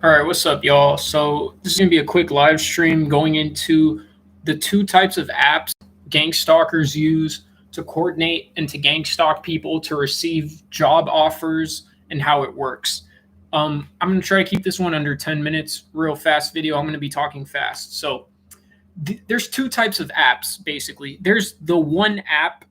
All right, what's up, y'all? So this is gonna be a quick live stream going into the two types of apps gang stalkers use to coordinate and to gang stalk people to receive job offers and how it works. I'm gonna try to keep this one under 10 minutes, real fast video. I'm gonna be talking fast. So there's two types of apps basically. There's the one app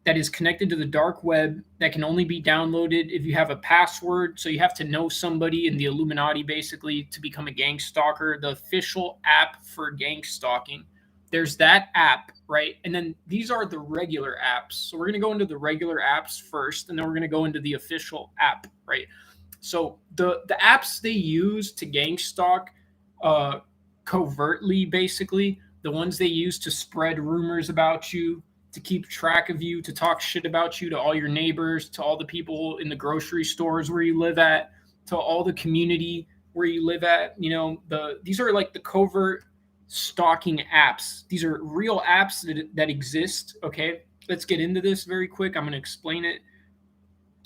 that is connected to the dark web that can only be downloaded if you have a password. So you have to know somebody in the Illuminati basically to become a gang stalker, the official app for gang stalking. There's that app, right? And then these are the regular apps. So we're going to go into the regular apps first, and then we're going to go into the official app, right? So the apps they use to gang stalk uh, covertly, basically, the ones they use to spread rumors about you, to keep track of you, to talk shit about you to all your neighbors, to all the people in the grocery stores where you live at, to all the community where you live at. These are like the covert stalking apps. These are real apps that exist. Okay, let's get into this very quick. I'm going to explain it.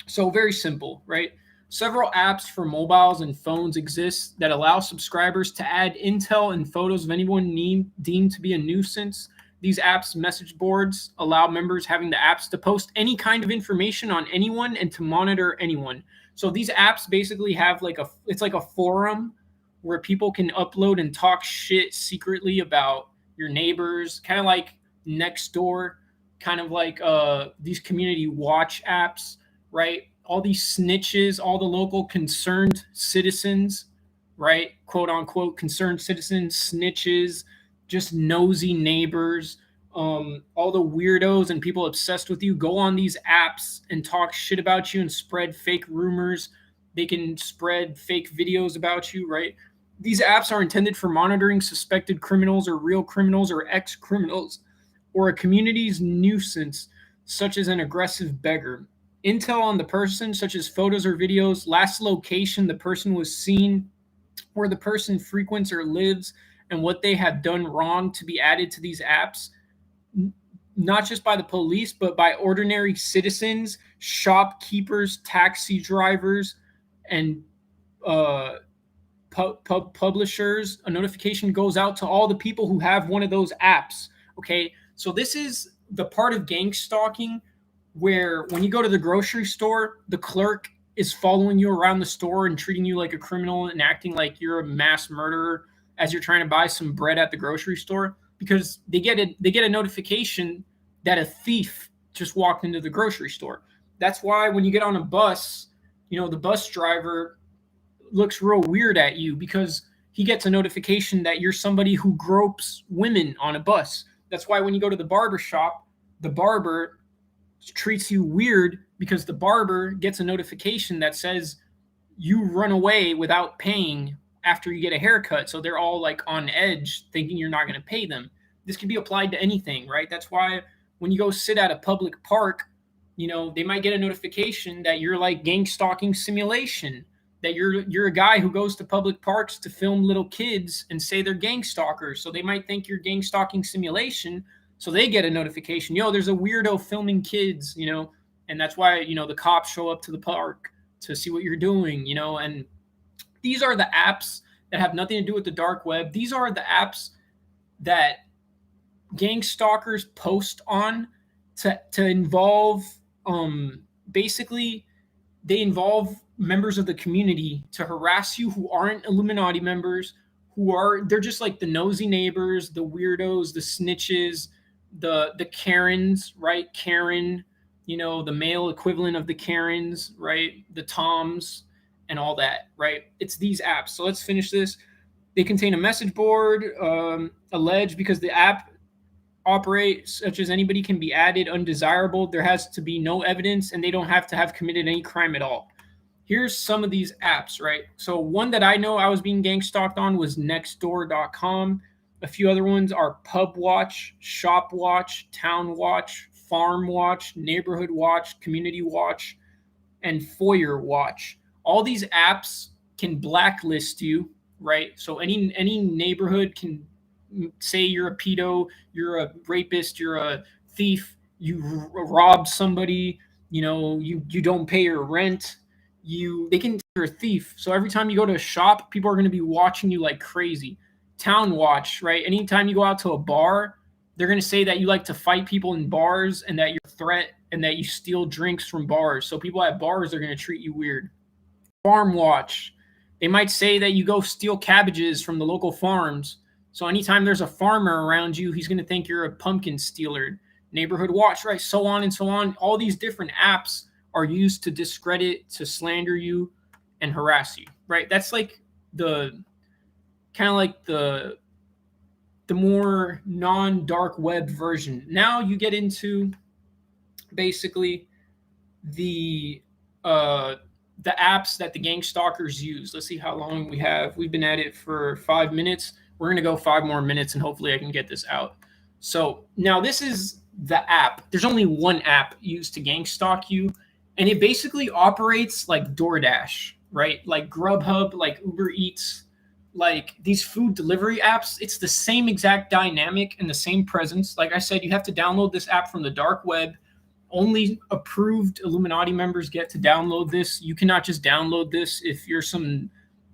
So very simple, right? Several apps for mobiles and phones exist that allow subscribers to add intel and photos of anyone deemed to be a nuisance. These apps message boards allow members having the apps to post any kind of information on anyone and to monitor anyone. So these apps basically have it's like a forum where people can upload and talk shit secretly about your neighbors, kind of like Nextdoor, kind of like these community watch apps, right? All these snitches, all the local concerned citizens, right? Quote unquote concerned citizens, snitches, just nosy neighbors, all the weirdos and people obsessed with you go on these apps and talk shit about you and spread fake rumors. They can spread fake videos about you, right? These apps are intended for monitoring suspected criminals or real criminals or ex criminals or a community's nuisance, such as an aggressive beggar. Intel on the person, such as photos or videos, last location the person was seen, where the person frequents or lives, and what they have done wrong to be added to these apps, not just by the police, but by ordinary citizens, shopkeepers, taxi drivers, and uh, publishers. A notification goes out to all the people who have one of those apps. Okay, so this is the part of gang stalking where when you go to the grocery store, the clerk is following you around the store and treating you like a criminal and acting like you're a mass murderer as you're trying to buy some bread at the grocery store because they get a notification that a thief just walked into the grocery store. That's why when you get on a bus, the bus driver looks real weird at you because he gets a notification that you're somebody who gropes women on a bus. That's why when you go to the barber shop, the barber treats you weird because the barber gets a notification that says you run away without paying after you get a haircut. So they're all like on edge thinking you're not going to pay them. This can be applied to anything, right? That's why when you go sit at a public park, they might get a notification that you're like gang stalking simulation, that you're a guy who goes to public parks to film little kids and say they're gang stalkers. So they might think you're gang stalking simulation. So they get a notification, there's a weirdo filming kids, and that's why, the cops show up to the park to see what you're doing, and these are the apps that have nothing to do with the dark web. These are the apps that gang stalkers post on to involve, basically, they involve members of the community to harass you who aren't Illuminati members, they're just like the nosy neighbors, the weirdos, the snitches, the Karens, right? Karen, the male equivalent of the Karens, right? The Toms and all that, right? It's these apps. So let's finish this. They contain a message board, alleged because the app operates such as anybody can be added undesirable. There has to be no evidence, and they don't have to have committed any crime at all. Here's some of these apps, right? So one that I know I was being gang stalked on was nextdoor.com. A few other ones are Pub Watch, Shop Watch, Town Watch, Farm Watch, Neighborhood Watch, Community Watch, and Foyer Watch. All these apps can blacklist you, right? So any neighborhood can say you're a pedo, you're a rapist, you're a thief, you robbed somebody, you don't pay your rent, they can think you're a thief. So every time you go to a shop, people are going to be watching you like crazy. Town watch, right? Anytime you go out to a bar, they're going to say that you like to fight people in bars and that you're a threat and that you steal drinks from bars. So people at bars are going to treat you weird. Farm watch. They might say that you go steal cabbages from the local farms. So anytime there's a farmer around you, he's going to think you're a pumpkin stealer. Neighborhood watch, right? So on and so on. All these different apps are used to discredit, to slander you, and harass you, right? That's like the kind of like the more non-dark web version. Now you get into basically the apps that the gang stalkers use. Let's see how long we have. We've been at it for 5 minutes. We're going to go 5 more minutes and hopefully I can get this out. So now this is the app. There's only one app used to gang stalk you, and it basically operates like DoorDash, right? Like Grubhub, like Uber Eats, like these food delivery apps. It's the same exact dynamic and the same presence. Like I said, you have to download this app from the dark web. Only approved Illuminati members get to download this. You cannot just download this if you're some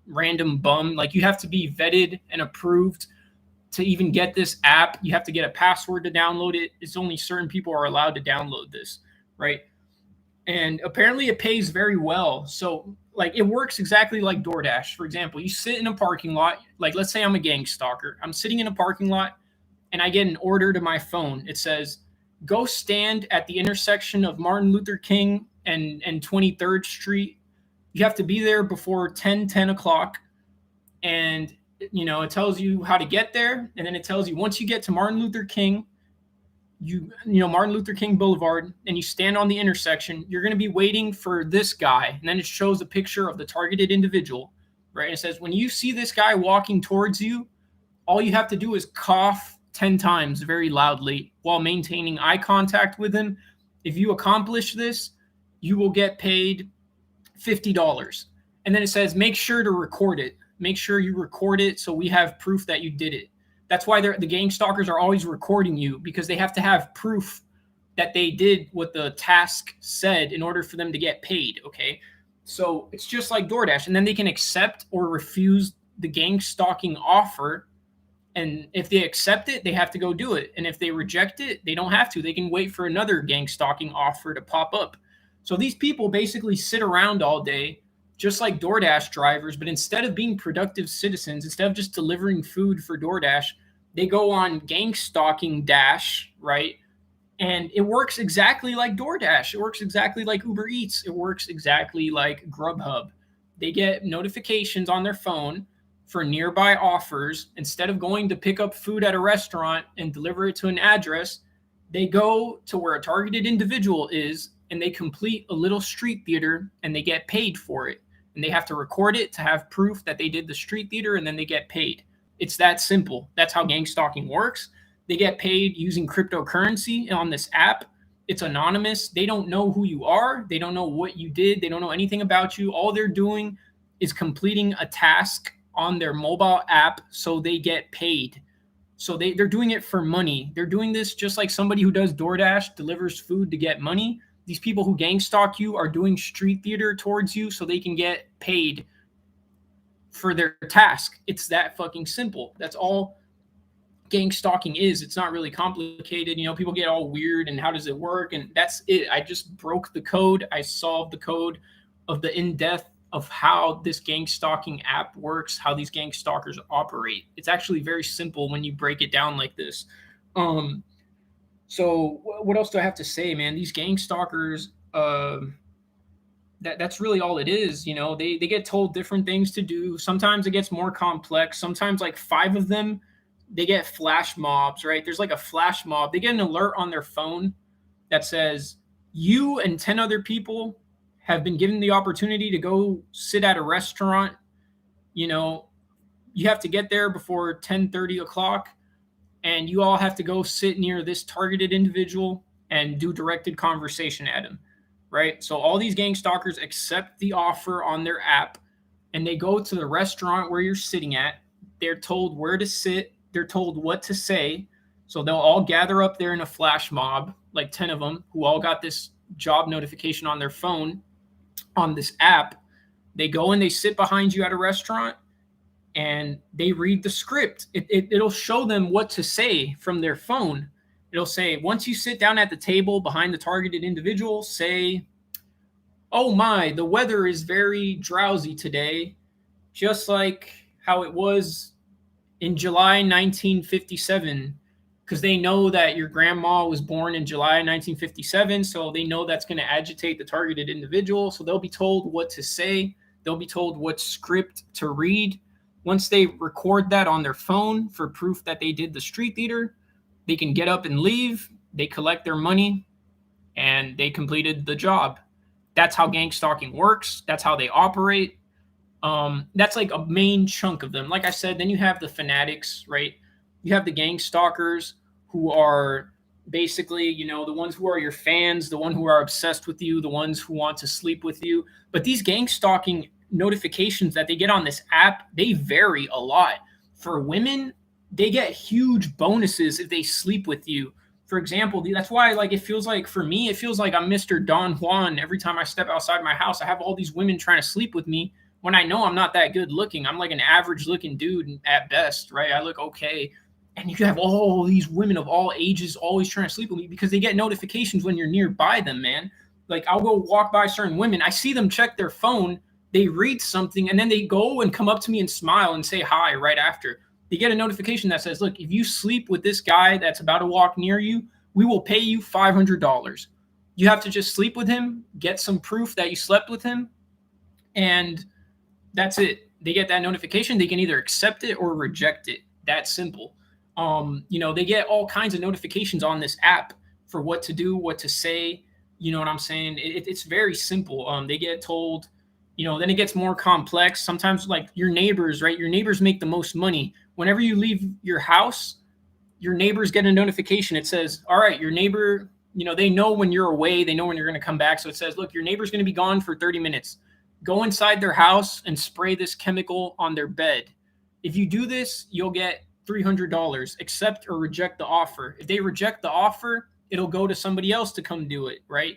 random bum. Like you have to be vetted and approved to even get this app. You have to get a password to download it. It's only certain people are allowed to download this, right? And apparently it pays very well. So like it works exactly like DoorDash. For example, you sit in a parking lot. Like let's say I'm a gang stalker. I'm sitting in a parking lot and I get an order to my phone. It says, go stand at the intersection of Martin Luther King and 23rd Street. You have to be there before 10 o'clock. And, you know, it tells you how to get there. And then it tells you once you get to Martin Luther King, Martin Luther King Boulevard, and you stand on the intersection, you're going to be waiting for this guy. And then it shows a picture of the targeted individual, right? And it says, when you see this guy walking towards you, all you have to do is cough 10 times very loudly while maintaining eye contact with him. If you accomplish this, you will get paid $50. And then it says, make sure to record it. Make sure you record it so we have proof that you did it. That's why the gang stalkers are always recording you, because they have to have proof that they did what the task said in order for them to get paid, okay? So it's just like DoorDash. And then they can accept or refuse the gang stalking offer. And if they accept it, they have to go do it. And if they reject it, they don't have to. They can wait for another gang stalking offer to pop up. So these people basically sit around all day, just like DoorDash drivers, but instead of being productive citizens, instead of just delivering food for DoorDash, they go on gang stalking dash, right? And it works exactly like DoorDash. It works exactly like Uber Eats. It works exactly like Grubhub. They get notifications on their phone for nearby offers. Instead of going to pick up food at a restaurant and deliver it to an address, they go to where a targeted individual is and they complete a little street theater and they get paid for it. And they have to record it to have proof that they did the street theater, and then they get paid. It's that simple. That's how gang stalking works. They get paid using cryptocurrency on this app. It's anonymous. They don't know who you are. They don't know what you did. They don't know anything about you. All they're doing is completing a task on their mobile app so they get paid. So they're doing it for money. They're doing this just like somebody who does DoorDash delivers food to get money. These people who gang stalk you are doing street theater towards you so they can get paid for their task. It's that fucking simple. That's all gang stalking is. It's not really complicated. You know, people get all weird and how does it work? And that's it. I just broke the code. I solved the code of the in-depth of how this gang stalking app works, how these gang stalkers operate. It's actually very simple when you break it down like this. So what else do I have to say, man? These gang stalkers, that's really all it is. You know, they get told different things to do. Sometimes it gets more complex. Sometimes like 5 of them, they get flash mobs, right? There's like a flash mob. They get an alert on their phone that says, you and 10 other people have been given the opportunity to go sit at a restaurant. You know, you have to get there before 10:30 o'clock. And you all have to go sit near this targeted individual and do directed conversation at him, right? So all these gang stalkers accept the offer on their app and they go to the restaurant where you're sitting at. They're told where to sit. They're told what to say. So they'll all gather up there in a flash mob, like 10 of them, who all got this job notification on their phone on this app. They go and they sit behind you at a restaurant and they read the script. It'll show them what to say from their phone. It'll say, once you sit down at the table behind the targeted individual, say, "Oh my, the weather is very drowsy today, just like how it was in July 1957," because they know that your grandma was born in July 1957. So they know that's going to agitate the targeted individual. So they'll be told what to say. They'll be told what script to read. Once they record that on their phone for proof that they did the street theater, they can get up and leave. They collect their money and they completed the job. That's how gang stalking works. That's how they operate. That's like a main chunk of them. Like I said, then you have the fanatics, right? You have the gang stalkers who are basically, the ones who are your fans, the ones who are obsessed with you, the ones who want to sleep with you. But these gang stalking notifications that they get on this app, they vary a lot. For women, they get huge bonuses if they sleep with you. For example, that's why it feels like, for me, it feels like I'm Mr. Don Juan every time I step outside my house. I have all these women trying to sleep with me when I know I'm not that good looking. I'm like an average looking dude at best, right? I look okay. And you have all these women of all ages always trying to sleep with me because they get notifications when you're nearby them, man. Like, I'll go walk by certain women. I see them check their phone. They read something, and then they go and come up to me and smile and say hi right after. They get a notification that says, look, if you sleep with this guy that's about to walk near you, we will pay you $500. You have to just sleep with him, get some proof that you slept with him, and that's it. They get that notification. They can either accept it or reject it. That simple. They get all kinds of notifications on this app for what to do, what to say. You know what I'm saying? It's very simple. They get told, then it gets more complex. Sometimes, like, your neighbors, right? Your neighbors make the most money. Whenever you leave your house, your neighbors get a notification. It says, all right, your neighbor, they know when you're away. They know when you're going to come back. So it says, look, your neighbor's going to be gone for 30 minutes. Go inside their house and spray this chemical on their bed. If you do this, you'll get $300. Accept or reject the offer. If they reject the offer, it'll go to somebody else to come do it, right?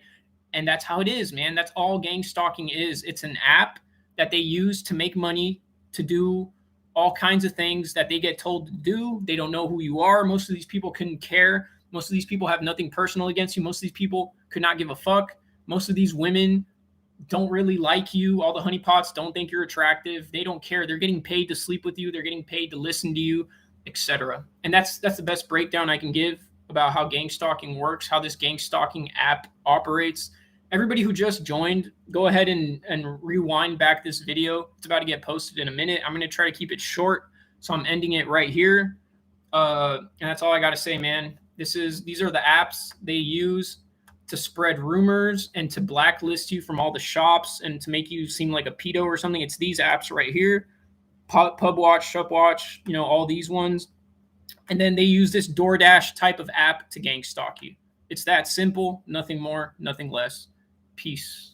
And that's how it is, man. That's all gang stalking is. It's an app that they use to make money, to do all kinds of things that they get told to do. They don't know who you are. Most of these people couldn't care. Most of these people have nothing personal against you. Most of these people could not give a fuck. Most of these women don't really like you. All the honeypots don't think you're attractive. They don't care. They're getting paid to sleep with you. They're getting paid to listen to you, etc. And that's the best breakdown I can give about how gang stalking works, how this gang stalking app operates. Everybody who just joined, go ahead and rewind back this video. It's about to get posted in a minute. I'm going to try to keep it short, so I'm ending it right here. And that's all I got to say, man. These are the apps they use to spread rumors and to blacklist you from all the shops and to make you seem like a pedo or something. It's these apps right here. PubWatch, ShopWatch, all these ones. And then they use this DoorDash type of app to gang stalk you. It's that simple, nothing more, nothing less. Peace.